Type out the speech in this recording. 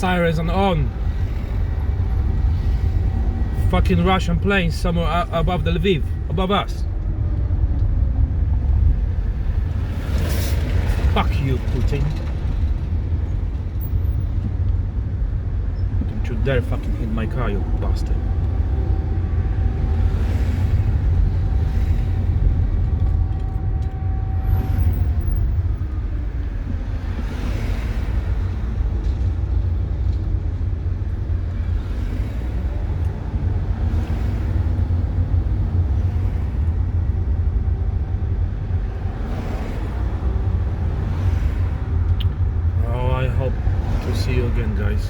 sirens and on. Fucking Russian planes somewhere above the Lviv, above us. Fuck you, Putin. Don't you dare fucking hit my car, you bastard. I hope to see you again, guys.